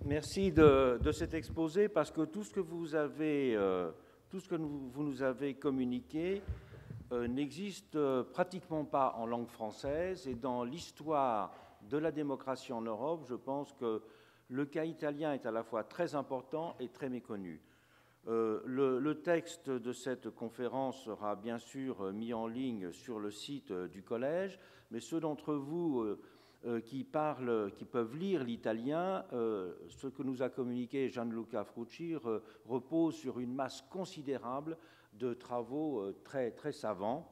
Merci de cet exposé parce que tout ce que vous nous avez communiqué n'existe pratiquement pas en langue française, et dans l'histoire de la démocratie en Europe, je pense que le cas italien est à la fois très important et très méconnu. Le texte de cette conférence sera bien sûr mis en ligne sur le site du collège, mais ceux d'entre vous qui peuvent lire l'italien, ce que nous a communiqué Gianluca Frucci repose sur une masse considérable de travaux très, très savants.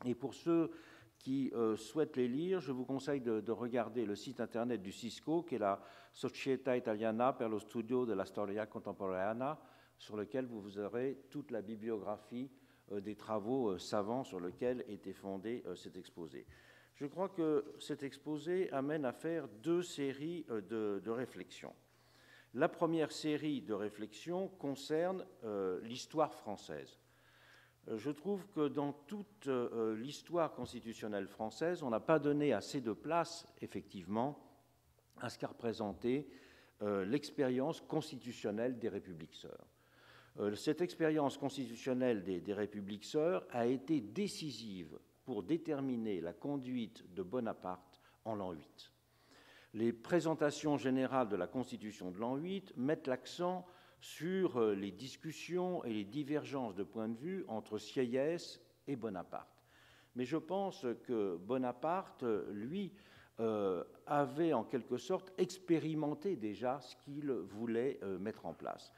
Et pour ceux qui souhaitent les lire, je vous conseille de regarder le site internet du Cisco, qui est la Società Italiana per lo Studio della Storia Contemporanea, sur lequel vous aurez toute la bibliographie des travaux savants sur lesquels était fondé cet exposé. Je crois que cet exposé amène à faire deux séries de réflexions. La première série de réflexions concerne l'histoire française. Je trouve que dans toute l'histoire constitutionnelle française, on n'a pas donné assez de place, effectivement, à ce qu'a représenté l'expérience constitutionnelle des républiques sœurs. Cette expérience constitutionnelle des républiques sœurs a été décisive pour déterminer la conduite de Bonaparte en l'an 8. Les présentations générales de la Constitution de l'an 8 mettent l'accent sur les discussions et les divergences de point de vue entre Sieyès et Bonaparte. Mais je pense que Bonaparte, lui, avait en quelque sorte expérimenté déjà ce qu'il voulait mettre en place.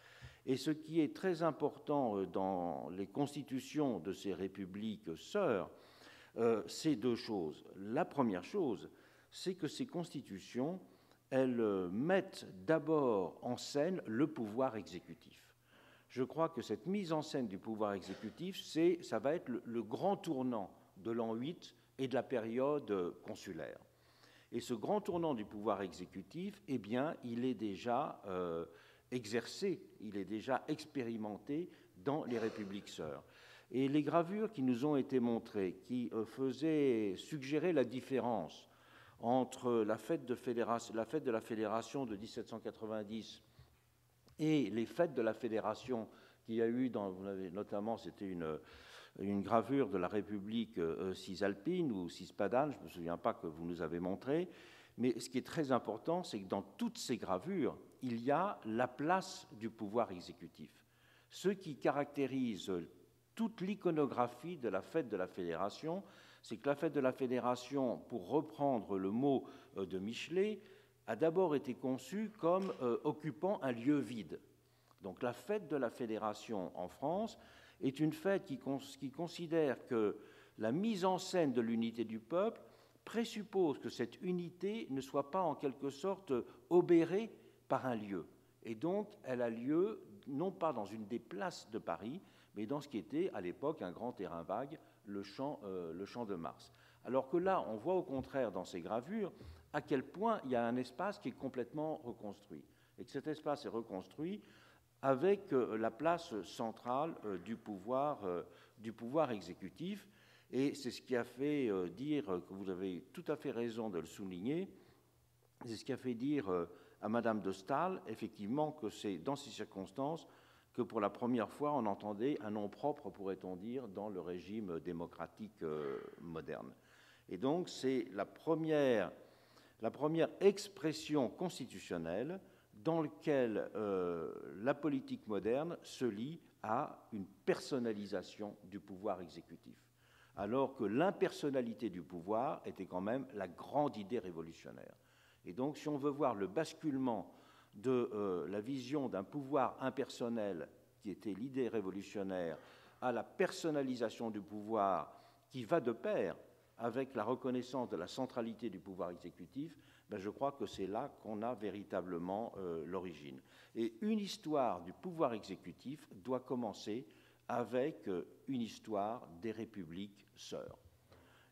Et ce qui est très important dans les constitutions de ces républiques sœurs, c'est deux choses. La première chose, c'est que ces constitutions, elles mettent d'abord en scène le pouvoir exécutif. Je crois que cette mise en scène du pouvoir exécutif, ça va être le grand tournant de l'an 8 et de la période consulaire. Et ce grand tournant du pouvoir exécutif, eh bien, il est déjà exercé, il est déjà expérimenté dans les républiques sœurs. Et les gravures qui nous ont été montrées, qui faisaient suggérer la différence entre la fête de la Fédération de 1790 et les fêtes de la Fédération qu'il y a eu, notamment c'était une gravure de la République cisalpine ou cispadane, je ne me souviens pas que vous nous avez montré, mais ce qui est très important, c'est que dans toutes ces gravures, il y a la place du pouvoir exécutif. Ce qui caractérise toute l'iconographie de la fête de la Fédération, c'est que la fête de la Fédération, pour reprendre le mot de Michelet, a d'abord été conçue comme occupant un lieu vide. Donc la fête de la Fédération en France est une fête qui considère que la mise en scène de l'unité du peuple présuppose que cette unité ne soit pas en quelque sorte obérée par un lieu. Et donc elle a lieu non pas dans une des places de Paris, mais dans ce qui était à l'époque un grand terrain vague, le champ de Mars. Alors que là, on voit au contraire dans ces gravures à quel point il y a un espace qui est complètement reconstruit. Et que cet espace est reconstruit avec la place centrale du pouvoir exécutif. Et c'est ce qui a fait dire, que vous avez tout à fait raison de le souligner, c'est ce qui a fait dire à Madame de Staël, effectivement, que c'est dans ces circonstances que pour la première fois on entendait un nom propre, pourrait-on dire, dans le régime démocratique moderne. Et donc c'est la première expression constitutionnelle dans laquelle la politique moderne se lie à une personnalisation du pouvoir exécutif, alors que l'impersonnalité du pouvoir était quand même la grande idée révolutionnaire. Et donc si on veut voir le basculement de la vision d'un pouvoir impersonnel qui était l'idée révolutionnaire à la personnalisation du pouvoir qui va de pair avec la reconnaissance de la centralité du pouvoir exécutif, ben je crois que c'est là qu'on a véritablement l'origine. Et une histoire du pouvoir exécutif doit commencer avec une histoire des républiques sœurs.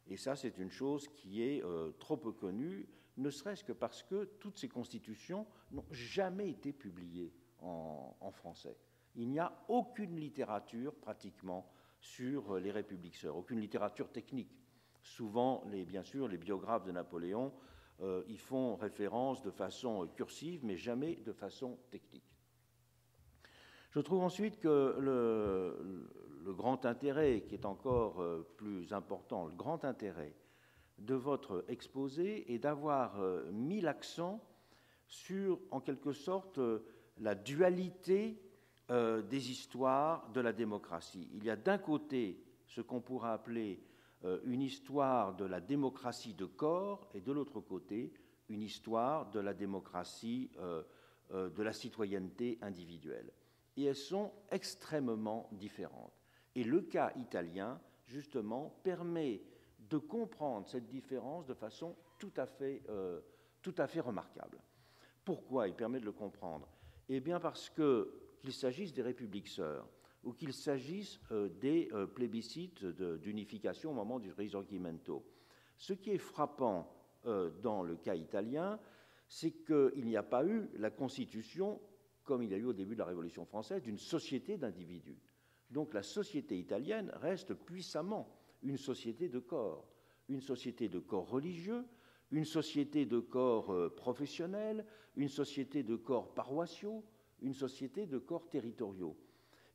Et ça, c'est une chose qui est trop peu connue, ne serait-ce que parce que toutes ces constitutions n'ont jamais été publiées en français. Il n'y a aucune littérature, pratiquement, sur les républiques sœurs, aucune littérature technique. Souvent, bien sûr, les biographes de Napoléon y font référence de façon cursive, mais jamais de façon technique. Je trouve ensuite que le grand intérêt, qui est encore plus important, le grand intérêt de votre exposé est d'avoir mis l'accent sur, en quelque sorte, la dualité des histoires de la démocratie. Il y a d'un côté ce qu'on pourrait appeler une histoire de la démocratie de corps et de l'autre côté une histoire de la démocratie de la citoyenneté individuelle. Et elles sont extrêmement différentes. Et le cas italien, justement, permet de comprendre cette différence de façon tout à fait remarquable. Pourquoi il permet de le comprendre? Eh bien parce qu'il s'agisse des républiques sœurs ou qu'il s'agisse des plébiscites d'unification au moment du Risorgimento, ce qui est frappant dans le cas italien, c'est qu'il n'y a pas eu la constitution, comme il y a eu au début de la Révolution française, d'une société d'individus. Donc la société italienne reste puissamment une société de corps religieux, une société de corps professionnels, une société de corps paroissiaux, une société de corps territoriaux.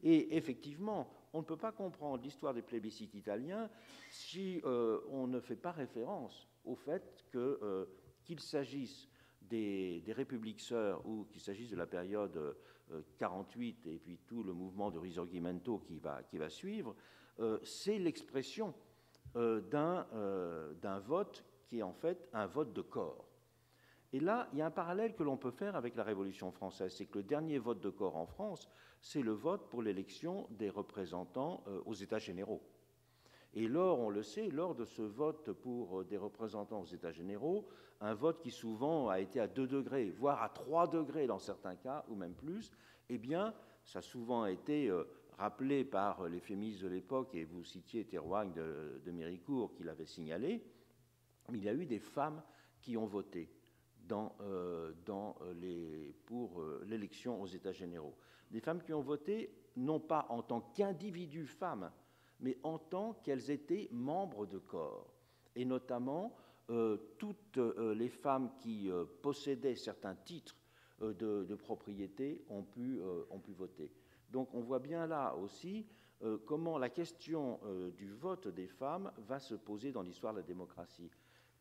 Et effectivement, on ne peut pas comprendre l'histoire des plébiscites italiens si on ne fait pas référence au fait qu'il s'agisse des républiques sœurs ou qu'il s'agisse de la période 48 et puis tout le mouvement de Risorgimento qui va suivre, c'est l'expression d'un vote qui est en fait un vote de corps. Et là, il y a un parallèle que l'on peut faire avec la Révolution française, c'est que le dernier vote de corps en France, c'est le vote pour l'élection des représentants aux États généraux. Et on le sait, lors de ce vote pour des représentants aux États généraux, un vote qui souvent a été à 2 degrés, voire à 3 degrés dans certains cas, ou même plus, eh bien, ça a souvent été rappelé par les féministes de l'époque, et vous citiez Théroigne de Méricourt qui l'avait signalé, il y a eu des femmes qui ont voté pour l'élection aux États généraux. Des femmes qui ont voté non pas en tant qu'individus femmes, mais en tant qu'elles étaient membres de corps. Et notamment, toutes les femmes qui possédaient certains titres de propriété ont pu voter. Donc on voit bien là aussi comment la question du vote des femmes va se poser dans l'histoire de la démocratie.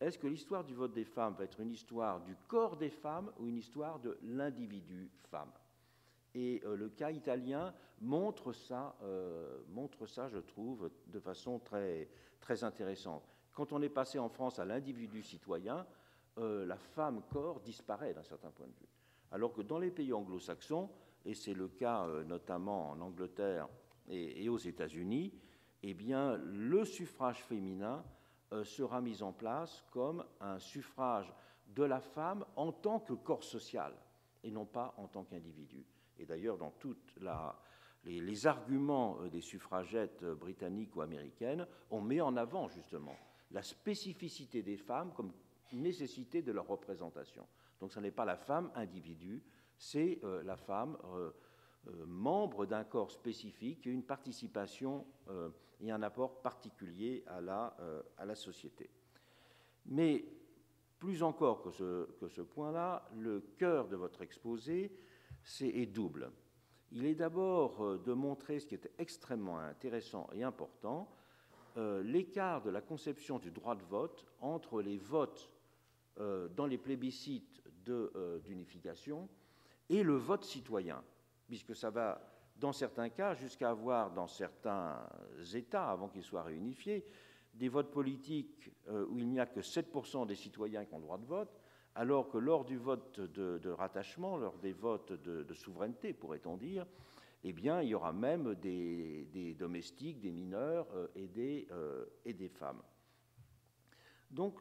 Est-ce que l'histoire du vote des femmes va être une histoire du corps des femmes ou une histoire de l'individu femme? Et le cas italien montre ça, je trouve, de façon très, très intéressante. Quand on est passé en France à l'individu citoyen, la femme corps disparaît d'un certain point de vue. Alors que dans les pays anglo-saxons, et c'est le cas notamment en Angleterre et aux États-Unis, eh bien, le suffrage féminin sera mis en place comme un suffrage de la femme en tant que corps social et non pas en tant qu'individu. Et d'ailleurs, dans tous les arguments des suffragettes britanniques ou américaines, on met en avant justement la spécificité des femmes comme nécessité de leur représentation. Donc ce n'est pas la femme individu, c'est la femme membre d'un corps spécifique, une participation et un apport particulier à la société. Mais plus encore que ce point-là, le cœur de votre exposé est double. Il est d'abord de montrer ce qui est extrêmement intéressant et important, l'écart de la conception du droit de vote entre les votes dans les plébiscites d'unification et le vote citoyen, puisque ça va, dans certains cas, jusqu'à avoir, dans certains États, avant qu'ils soient réunifiés, des votes politiques où il n'y a que 7% des citoyens qui ont le droit de vote, alors que lors du vote de rattachement, lors des votes de souveraineté, pourrait-on dire, eh bien, il y aura même des domestiques, des mineurs et des femmes. Donc,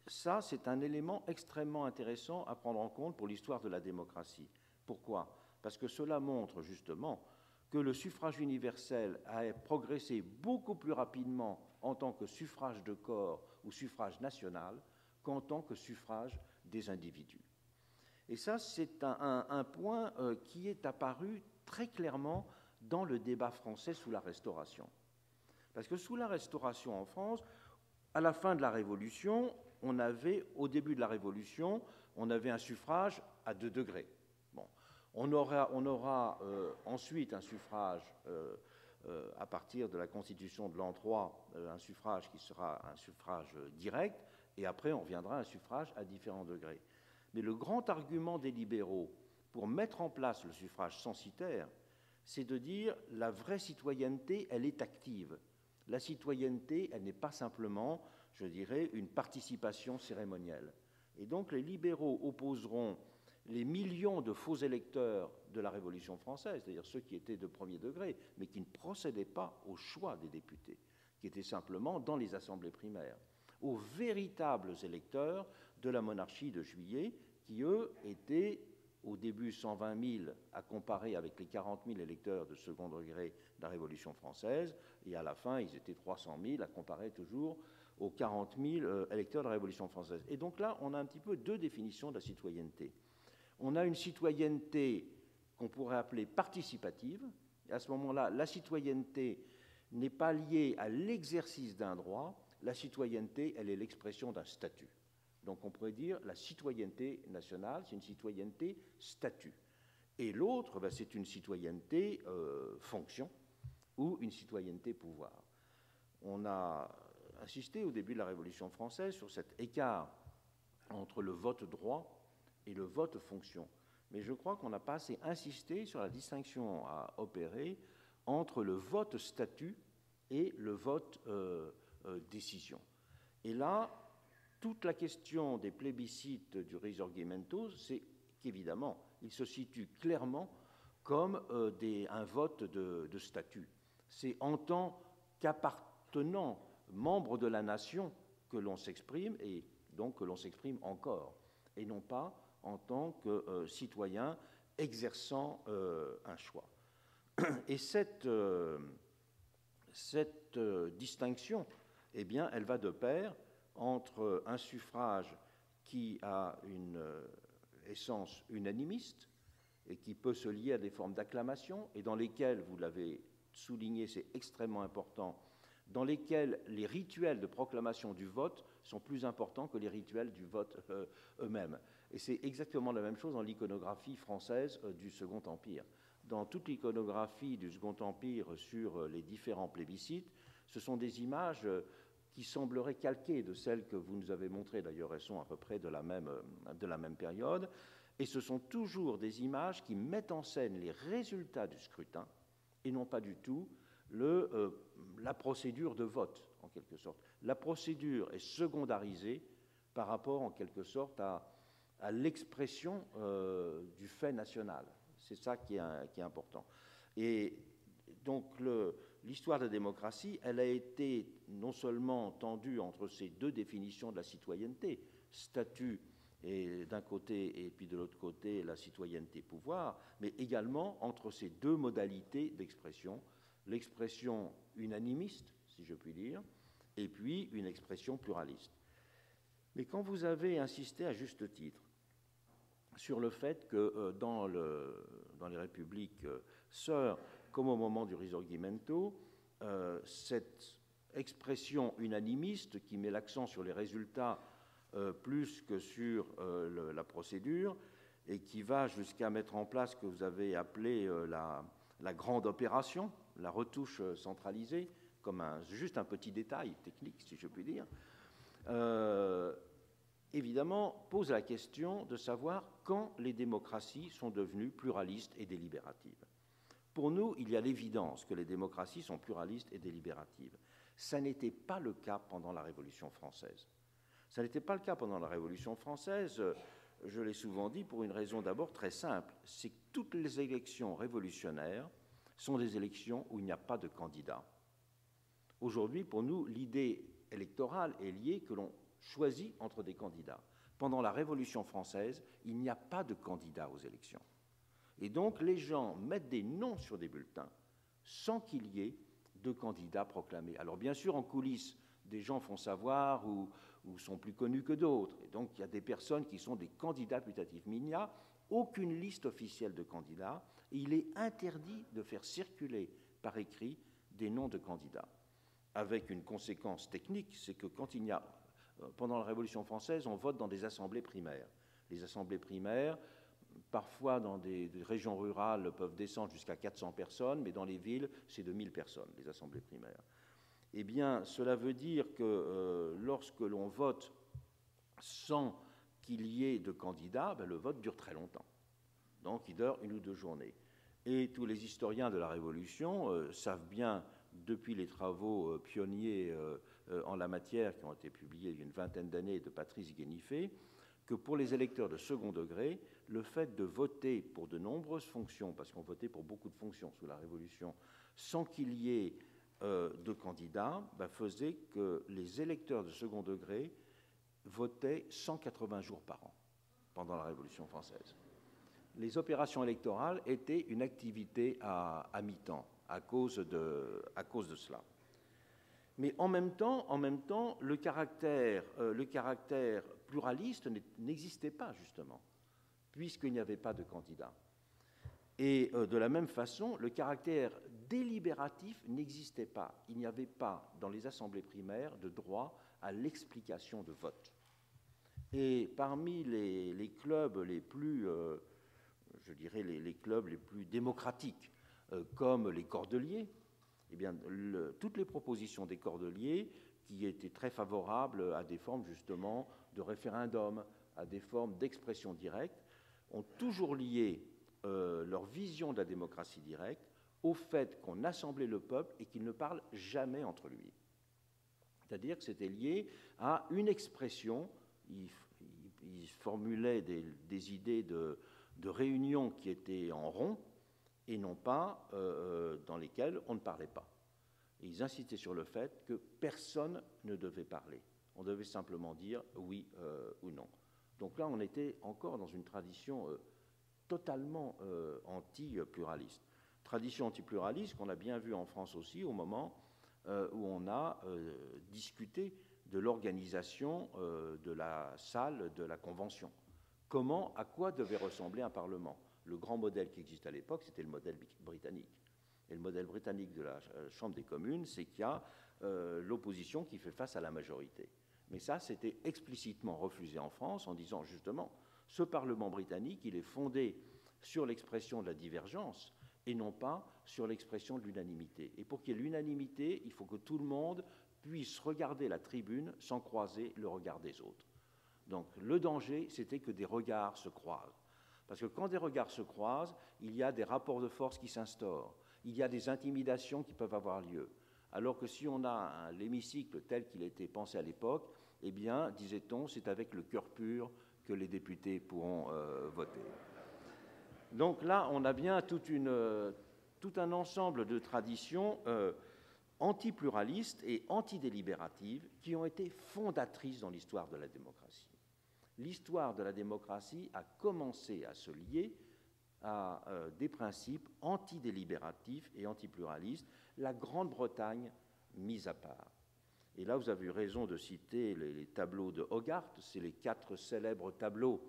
ça, c'est un élément extrêmement intéressant à prendre en compte pour l'histoire de la démocratie. Pourquoi? Parce que cela montre justement que le suffrage universel a progressé beaucoup plus rapidement en tant que suffrage de corps ou suffrage national qu'en tant que suffrage des individus. Et ça, c'est un point qui est apparu très clairement dans le débat français sous la Restauration. Parce que sous la Restauration en France, À la fin de la Révolution, au début de la Révolution, on avait un suffrage à 2 degrés. Bon. On aura ensuite un suffrage, à partir de la Constitution de l'an 3, un suffrage qui sera un suffrage direct, et après on reviendra à un suffrage à différents degrés. Mais le grand argument des libéraux pour mettre en place le suffrage censitaire, c'est de dire la vraie citoyenneté, elle est active. La citoyenneté, elle n'est pas simplement, je dirais, une participation cérémonielle. Et donc les libéraux opposeront les millions de faux électeurs de la Révolution française, c'est-à-dire ceux qui étaient de premier degré, mais qui ne procédaient pas au choix des députés, qui étaient simplement dans les assemblées primaires, aux véritables électeurs de la monarchie de Juillet, qui, eux, étaient au début 120 000 à comparer avec les 40 000 électeurs de second degré de la Révolution française, et à la fin, ils étaient 300 000 à comparer toujours aux 40 000 électeurs de la Révolution française. Et donc là, on a un petit peu 2 définitions de la citoyenneté. On a une citoyenneté qu'on pourrait appeler participative. Et à ce moment-là, la citoyenneté n'est pas liée à l'exercice d'un droit. La citoyenneté, elle est l'expression d'un statut. Donc on pourrait dire la citoyenneté nationale, c'est une citoyenneté statut. Et l'autre, c'est une citoyenneté fonction ou une citoyenneté pouvoir. On a insisté au début de la Révolution française sur cet écart entre le vote droit et le vote fonction. Mais je crois qu'on n'a pas assez insisté sur la distinction à opérer entre le vote statut et le vote décision. Et là, toute la question des plébiscites du Risorgimento, c'est qu'évidemment, il se situe clairement comme un vote de statut. C'est en tant qu'appartenant, membre de la nation, que l'on s'exprime, et donc que l'on s'exprime encore, et non pas en tant que citoyen exerçant un choix. Et cette distinction, eh bien, elle va de pair entre un suffrage qui a une essence unanimiste et qui peut se lier à des formes d'acclamation, et dans lesquelles, vous l'avez souligné, c'est extrêmement important, dans lesquels les rituels de proclamation du vote sont plus importants que les rituels du vote eux-mêmes. Et c'est exactement la même chose dans l'iconographie française du Second Empire. Dans toute l'iconographie du Second Empire sur les différents plébiscites, ce sont des images qui sembleraient calquées de celles que vous nous avez montrées, d'ailleurs elles sont à peu près de la même période, et ce sont toujours des images qui mettent en scène les résultats du scrutin, et non pas du tout la procédure de vote, en quelque sorte. La procédure est secondarisée par rapport, en quelque sorte, à l'expression du fait national. C'est ça qui est important. Et donc, l'histoire de la démocratie, elle a été non seulement tendue entre ces 2 définitions de la citoyenneté, statut et d'un côté et puis de l'autre côté la citoyenneté pouvoir, mais également entre ces 2 modalités d'expression, l'expression unanimiste, si je puis dire, et puis une expression pluraliste. Mais quand vous avez insisté à juste titre sur le fait que dans les républiques sœurs, comme au moment du Risorgimento, cette expression unanimiste qui met l'accent sur les résultats plus que sur la procédure, et qui va jusqu'à mettre en place ce que vous avez appelé la grande opération, la retouche centralisée, comme juste un petit détail technique, si je puis dire, évidemment, pose la question de savoir quand les démocraties sont devenues pluralistes et délibératives. Pour nous, il y a l'évidence que les démocraties sont pluralistes et délibératives. Ça n'était pas le cas pendant la Révolution française. Ça n'était pas le cas pendant la Révolution française, je l'ai souvent dit, pour une raison d'abord très simple, c'est que toutes les élections révolutionnaires sont des élections où il n'y a pas de candidat. Aujourd'hui, pour nous, l'idée électorale est liée que l'on choisit entre des candidats. Pendant la Révolution française, il n'y a pas de candidat aux élections. Et donc, les gens mettent des noms sur des bulletins sans qu'il y ait de candidats proclamés. Alors, bien sûr, en coulisses, des gens font savoir ou sont plus connus que d'autres. Et donc, il y a des personnes qui sont des candidats putatifs. Mais il n'y a aucune liste officielle de candidats et il est interdit de faire circuler par écrit des noms de candidats. avec une conséquence technique, c'est que quand il y a, pendant la Révolution française, on vote dans des assemblées primaires. Les assemblées primaires, parfois dans des régions rurales, peuvent descendre jusqu'à 400 personnes, mais dans les villes, c'est de 1000 personnes, les assemblées primaires. Eh bien, cela veut dire que lorsque l'on vote sans qu'il y ait de candidats, ben, le vote dure très longtemps. Donc, il dure 1 ou 2 journées. Et tous les historiens de la Révolution savent bien, depuis les travaux pionniers en la matière qui ont été publiés il y a une vingtaine d'années de Patrice Guénifé, que pour les électeurs de second degré, le fait de voter pour de nombreuses fonctions, parce qu'on votait pour beaucoup de fonctions sous la Révolution, sans qu'il y ait de candidats, ben, faisait que les électeurs de second degré votaient 180 jours par an pendant la Révolution française. Les opérations électorales étaient une activité à mi-temps à cause de cela. Mais en même temps, le caractère pluraliste n'existait pas, justement, puisqu'il n'y avait pas de candidats. Et de la même façon, le caractère délibératif n'existait pas. Il n'y avait pas, dans les assemblées primaires, de droit à l'explication de vote. Et parmi les clubs les plus, je dirais, les clubs les plus démocratiques, comme les Cordeliers, eh bien, toutes les propositions des Cordeliers, qui étaient très favorables à des formes justement de référendum, à des formes d'expression directe, ont toujours lié leur vision de la démocratie directe au fait qu'on assemblait le peuple et qu'il ne parle jamais entre lui. C'est-à-dire que c'était lié à une expression, il formulait des idées de réunion qui étaient en rond, et non pas dans lesquelles on ne parlait pas. Et ils insistaient sur le fait que personne ne devait parler. On devait simplement dire oui ou non. Donc là, on était encore dans une tradition totalement anti-pluraliste. Tradition anti-pluraliste qu'on a bien vue en France aussi au moment où on a discuté de l'organisation de la salle de la Convention. Comment, à quoi devait ressembler un Parlement? Le grand modèle qui existe à l'époque, c'était le modèle britannique. Et le modèle britannique de la Chambre des communes, c'est qu'il y a l'opposition qui fait face à la majorité. Mais ça, c'était explicitement refusé en France en disant justement, ce Parlement britannique, il est fondé sur l'expression de la divergence et non pas sur l'expression de l'unanimité. Et pour qu'il y ait l'unanimité, il faut que tout le monde puisse regarder la tribune sans croiser le regard des autres. Donc le danger, c'était que des regards se croisent. Parce que quand des regards se croisent, il y a des rapports de force qui s'instaurent, il y a des intimidations qui peuvent avoir lieu. Alors que si on a l'hémicycle tel qu'il a été pensé à l'époque, eh bien, disait-on, c'est avec le cœur pur que les députés pourront voter. Donc là, on a bien tout un ensemble de traditions antipluralistes et antidélibératives qui ont été fondatrices dans l'histoire de la démocratie. L'histoire de la démocratie a commencé à se lier à des principes antidélibératifs et antipluralistes, la Grande-Bretagne mise à part. Et là, vous avez eu raison de citer les tableaux de Hogarth, c'est les 4 célèbres tableaux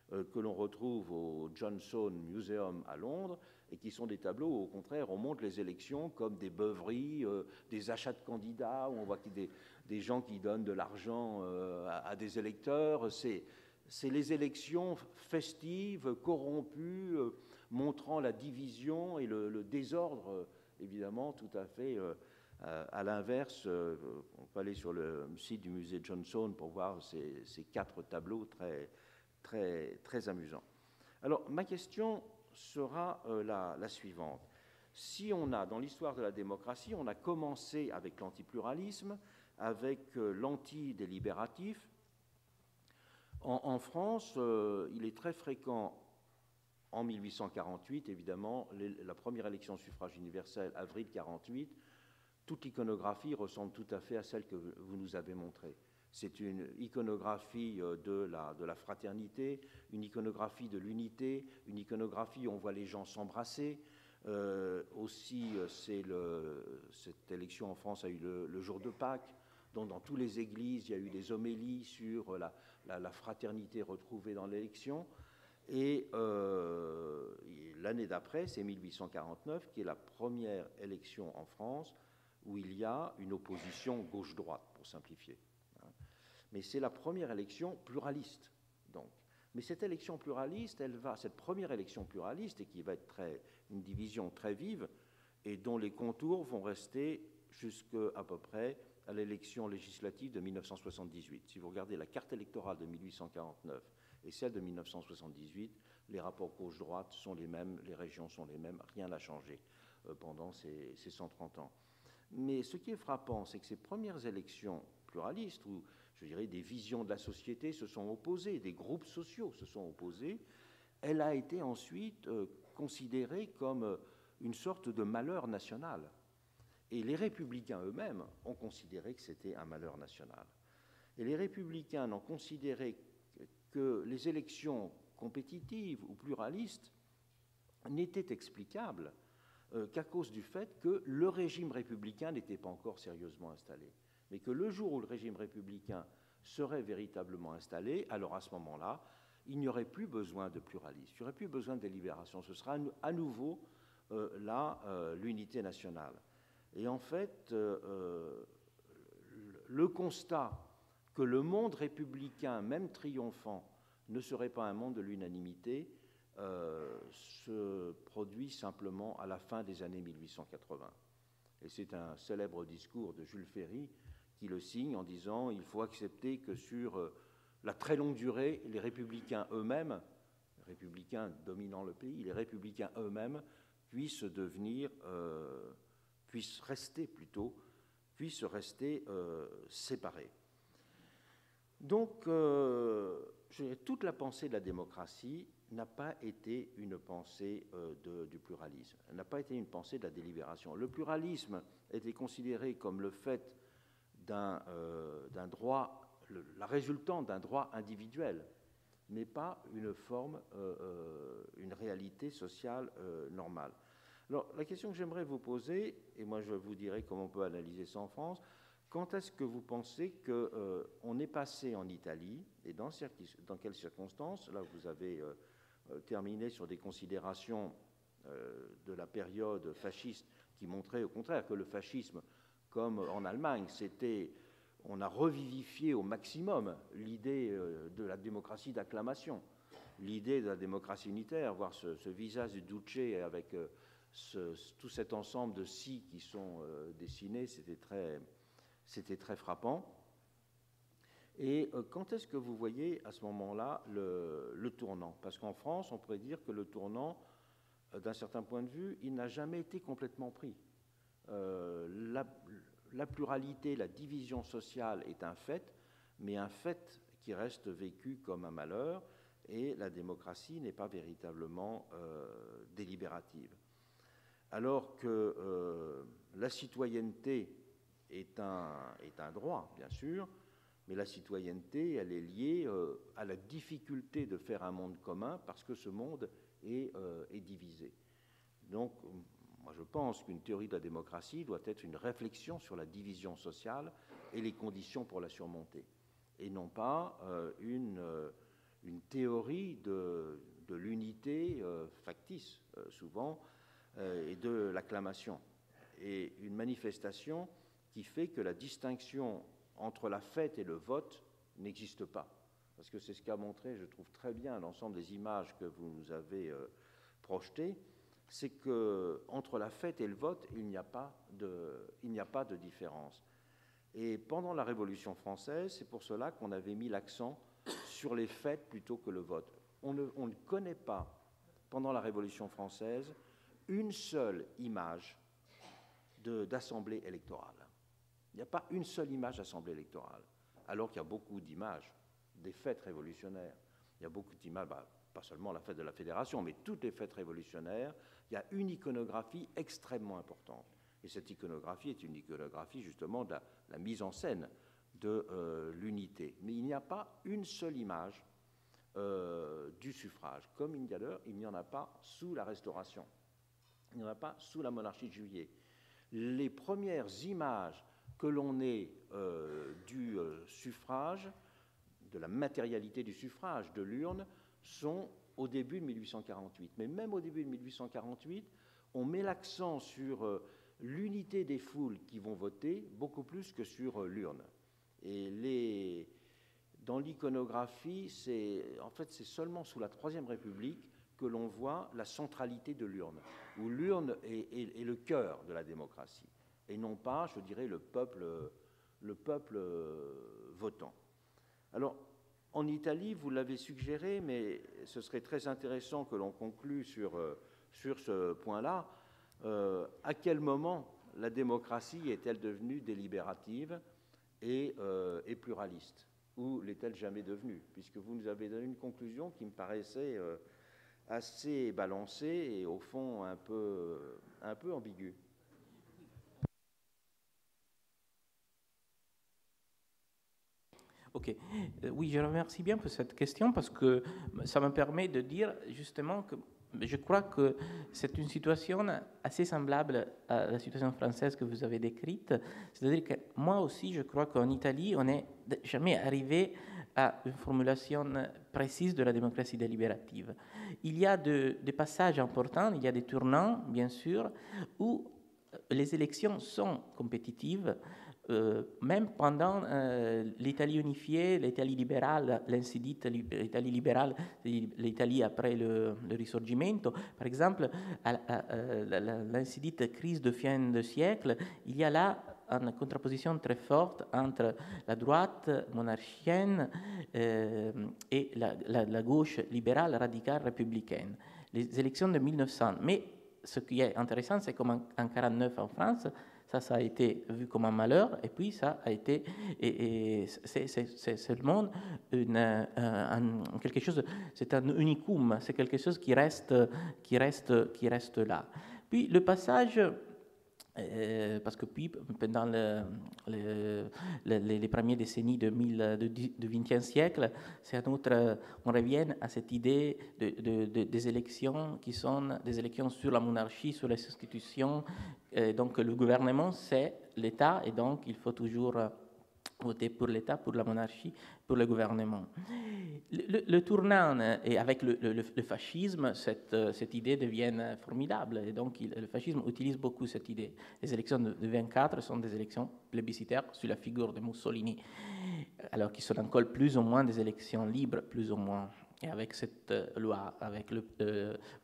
que l'on retrouve au Johnstone Museum à Londres, et qui sont des tableaux où, au contraire, on montre les élections comme des beuveries, des achats de candidats, où on voit des gens qui donnent de l'argent à des électeurs. C'est les élections festives, corrompues, montrant la division et le désordre, évidemment, tout à fait à l'inverse. On peut aller sur le site du musée Johnstone pour voir ces 4 tableaux très amusants. Alors, ma question sera la suivante. Si on a, dans l'histoire de la démocratie, on a commencé avec l'antipluralisme, avec l'antidélibératif. En France, il est très fréquent, en 1848, évidemment, la première élection au suffrage universel, avril 48, toute l'iconographie ressemble tout à fait à celle que vous nous avez montrée. C'est une iconographie de la fraternité, une iconographie de l'unité, une iconographie où on voit les gens s'embrasser. Aussi, cette élection en France a eu le jour de Pâques, dont dans toutes les églises, il y a eu des homélies sur la fraternité retrouvée dans l'élection. Et l'année d'après, c'est 1849, qui est la première élection en France où il y a une opposition gauche-droite, pour simplifier. Mais c'est la première élection pluraliste, donc. Mais cette élection pluraliste, cette première élection pluraliste, et qui va être une division très vive, et dont les contours vont rester jusqu'à peu près à l'élection législative de 1978. Si vous regardez la carte électorale de 1849 et celle de 1978, les rapports gauche-droite sont les mêmes, les régions sont les mêmes, rien n'a changé pendant ces 130 ans. Mais ce qui est frappant, c'est que ces premières élections pluralistes, où je dirais des visions de la société se sont opposées, des groupes sociaux se sont opposés, elle a été ensuite considérée comme une sorte de malheur national. Et les républicains eux-mêmes ont considéré que c'était un malheur national. Et les républicains n'ont considéré que les élections compétitives ou pluralistes n'étaient explicables qu'à cause du fait que le régime républicain n'était pas encore sérieusement installé. Mais que le jour où le régime républicain serait véritablement installé, alors à ce moment-là, il n'y aurait plus besoin de pluralisme, il n'y aurait plus besoin de délibération. Ce sera à nouveau l'unité nationale. Et en fait, le constat que le monde républicain, même triomphant, ne serait pas un monde de l'unanimité, se produit simplement à la fin des années 1880. Et c'est un célèbre discours de Jules Ferry qui le signe en disant « Il faut accepter que sur la très longue durée, les républicains eux-mêmes, les républicains dominant le pays, les républicains eux-mêmes puissent rester séparés. » Donc, toute la pensée de la démocratie n'a pas été une pensée du pluralisme, n'a pas été une pensée de la délibération. Le pluralisme était considéré comme le fait d'un droit, la résultante d'un droit individuel, mais pas une réalité sociale normale. Alors, la question que j'aimerais vous poser, et moi je vous dirai comment on peut analyser ça en France, quand est-ce que vous pensez qu'on est passé en Italie, et dans quelles circonstances? Là, vous avez terminé sur des considérations de la période fasciste qui montraient au contraire que le fascisme, comme en Allemagne, on a revivifié au maximum l'idée de la démocratie d'acclamation, l'idée de la démocratie unitaire, voir ce visage du Duce avec tout cet ensemble de si qui sont dessinés, c'était très frappant. Et quand est-ce que vous voyez à ce moment-là le tournant? Parce qu'en France, on pourrait dire que le tournant, d'un certain point de vue, il n'a jamais été complètement pris. La pluralité, la division sociale est un fait, mais un fait qui reste vécu comme un malheur, et la démocratie n'est pas véritablement délibérative. Alors que la citoyenneté est un droit, bien sûr, mais la citoyenneté, elle est liée à la difficulté de faire un monde commun parce que ce monde est divisé. Donc, moi, je pense qu'une théorie de la démocratie doit être une réflexion sur la division sociale et les conditions pour la surmonter, et non pas une théorie de l'unité factice, souvent, et de l'acclamation, et une manifestation qui fait que la distinction entre la fête et le vote n'existe pas. Parce que c'est ce qu'a montré, je trouve très bien, l'ensemble des images que vous nous avez projetées, c'est qu'entre la fête et le vote, il n'y a pas de différence. Et pendant la Révolution française, c'est pour cela qu'on avait mis l'accent sur les fêtes plutôt que le vote. On ne connaît pas, pendant la Révolution française, une seule image d'assemblée électorale. Il n'y a pas une seule image d'assemblée électorale, alors qu'il y a beaucoup d'images des fêtes révolutionnaires. Il y a beaucoup d'images, pas seulement la fête de la Fédération, mais toutes les fêtes révolutionnaires. Il y a une iconographie extrêmement importante. Et cette iconographie est une iconographie justement de la mise en scène de l'unité. Mais il n'y a pas une seule image du suffrage, comme il n'y en a pas sous la Restauration. Il n'y en a pas sous la monarchie de Juillet. Les premières images que l'on ait du suffrage, de la matérialité du suffrage, de l'urne, sont au début de 1848. Mais même au début de 1848, on met l'accent sur l'unité des foules qui vont voter beaucoup plus que sur l'urne. Et dans l'iconographie, en fait, c'est seulement sous la Troisième République que l'on voit la centralité de l'urne, où l'urne est le cœur de la démocratie, et non pas, je dirais, le peuple votant. Alors, en Italie, vous l'avez suggéré, mais ce serait très intéressant que l'on conclue sur ce point-là. À quel moment la démocratie est-elle devenue délibérative et pluraliste? Ou l'est-elle jamais devenue? Puisque vous nous avez donné une conclusion qui me paraissait assez balancée et au fond un peu ambiguë. Ok. Oui, je remercie bien pour cette question parce que ça me permet de dire justement que je crois que c'est une situation assez semblable à la situation française que vous avez décrite. C'est-à-dire que moi aussi, je crois qu'en Italie, on n'est jamais arrivé à une formulation précise de la démocratie délibérative. Il y a des passages importants, il y a des tournants, bien sûr, où les élections sont compétitives. Même pendant l'Italie unifiée, l'Italie libérale, l'ainsi dite l'Italie libérale, l'Italie après le Risorgimento, par exemple, l'ainsi dite crise de fin de siècle, il y a là une contraposition très forte entre la droite monarchienne et la gauche libérale, radicale, républicaine. Les élections de 1900. Mais ce qui est intéressant, c'est comme en 1949 en France, ça a été vu comme un malheur, et puis ça a été, c'est seulement quelque chose, c'est un unicum, c'est quelque chose qui reste là. Puis le passage, parce que puis pendant les premières décennies du XXe siècle, on revient à cette idée des élections qui sont des élections sur la monarchie, sur les institutions. Donc le gouvernement, c'est l'État, et donc il faut toujours voter pour l'État, pour la monarchie, pour le gouvernement. Le tournant, et avec le fascisme, cette idée devient formidable. Et donc le fascisme utilise beaucoup cette idée. Les élections de 24 sont des élections plébiscitaires sur la figure de Mussolini, alors qu'ils sont encore plus ou moins des élections libres, plus ou moins. Et avec cette loi, avec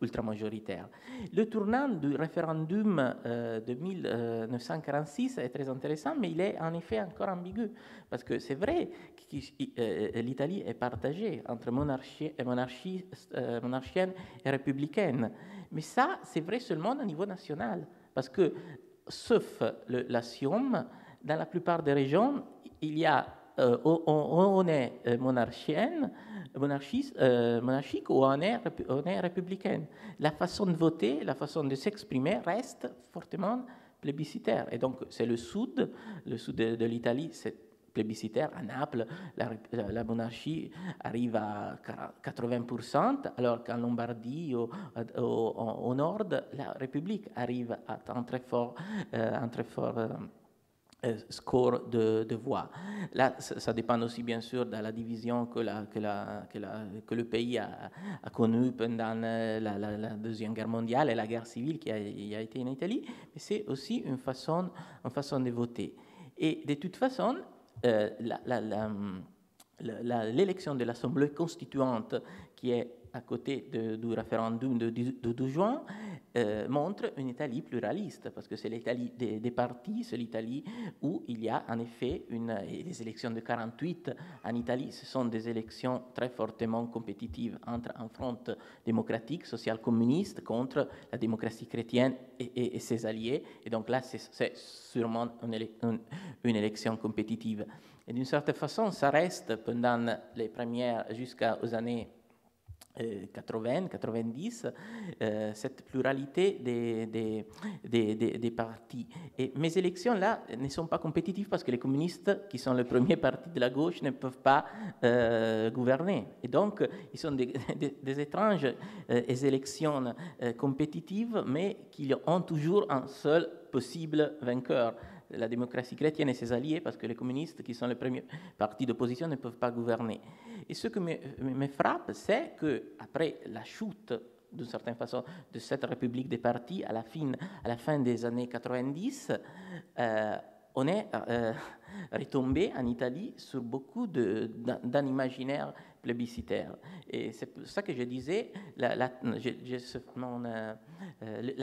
l'ultramajoritaire. Le tournant du référendum de 1946 est très intéressant, mais il est en effet encore ambigu, parce que c'est vrai que l'Italie est partagée entre monarchienne et républicaine, mais ça, c'est vrai seulement au niveau national, parce que, sauf la Sium, dans la plupart des régions, il y a on est monarchique ou on est républicaine. La façon de voter, la façon de s'exprimer reste fortement plébiscitaire. Et donc, c'est le sud de l'Italie, c'est plébiscitaire. À Naples, la monarchie arrive à 80%, alors qu'en Lombardie, au nord, la République arrive à un très fort score de voix. Là, ça dépend aussi bien sûr de la division que le pays a connue pendant la Deuxième Guerre mondiale et la guerre civile qui a été en Italie, mais c'est aussi une façon de voter. Et de toute façon, l'élection de l'Assemblée constituante qui est à côté du référendum de 12 juin, montre une Italie pluraliste, parce que c'est l'Italie des partis, c'est l'Italie où il y a en effet les élections de 48 en Italie, ce sont des élections très fortement compétitives entre un front démocratique, social-communiste, contre la démocratie chrétienne et ses alliés, et donc là c'est sûrement une élection compétitive. Et d'une certaine façon, ça reste pendant les premières jusqu'aux années 80, 90, cette pluralité des partis. Et mes élections, là, ne sont pas compétitives parce que les communistes, qui sont le premier parti de la gauche, ne peuvent pas gouverner. Et donc, ils sont des étranges élections compétitives, mais qui ont toujours un seul possible vainqueur, la démocratie chrétienne et ses alliés, parce que les communistes, qui sont le premier parti d'opposition, ne peuvent pas gouverner. Et ce que me frappe, c'est qu'après la chute d'une certaine façon, de cette république des partis à la fin des années 90, on est retombé en Italie sur beaucoup d'un imaginaire plébiscitaire. Et c'est pour ça que je disais la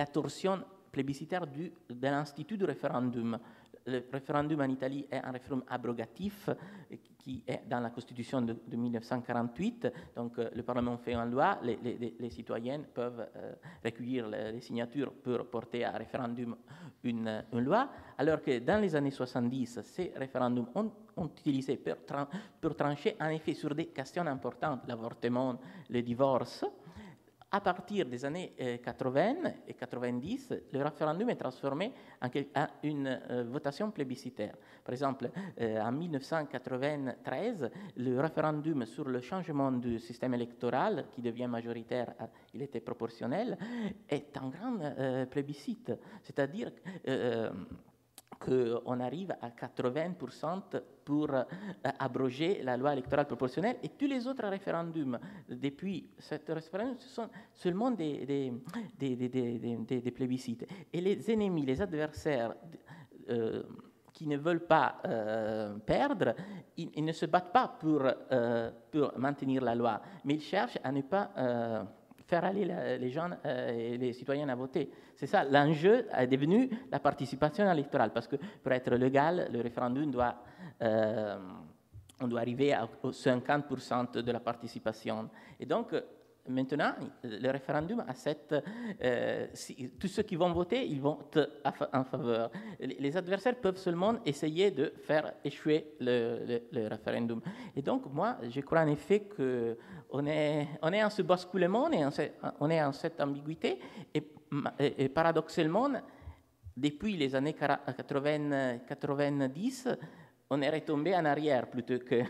torsion plébiscitaire de l'institut du référendum. Le référendum en Italie est un référendum abrogatif qui est dans la Constitution de 1948. Donc, le Parlement fait une loi, les citoyens peuvent recueillir les signatures pour porter à référendum une loi, alors que dans les années 70, ces référendums ont utilisé pour trancher en effet sur des questions importantes, l'avortement, le divorce. À partir des années 80 et 90, le référendum est transformé en une votation plébiscitaire. Par exemple, en 1993, le référendum sur le changement du système électoral, qui devient majoritaire, il était proportionnel, est un grand plébiscite. C'est-à-dire qu'on arrive à 80% pour abroger la loi électorale proportionnelle, et tous les autres référendums depuis ce référendum, ce sont seulement des plébiscites. Et les ennemis, les adversaires qui ne veulent pas perdre, ils ne se battent pas pour maintenir la loi, mais ils cherchent à ne pas faire aller les gens et les citoyens à voter. C'est ça, l'enjeu est devenu la participation électorale, parce que pour être légal, le référendum on doit arriver à 50% de la participation. Et donc, maintenant, le référendum a tous ceux qui vont voter, ils votent en faveur. Les adversaires peuvent seulement essayer de faire échouer le référendum. Et donc, moi, je crois en effet qu'on est en ce basculement, on est en cette ambiguïté, et paradoxalement, depuis les années 90, on est retombé en arrière plutôt que...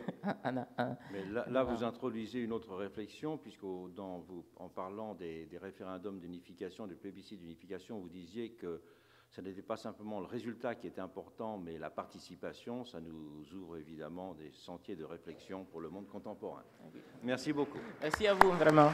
Mais là, vous introduisez une autre réflexion, puisque en parlant des référendums d'unification, des plébiscites d'unification, vous disiez que ça n'était pas simplement le résultat qui était important, mais la participation. Ça nous ouvre évidemment des sentiers de réflexion pour le monde contemporain. Merci beaucoup. Merci à vous, vraiment.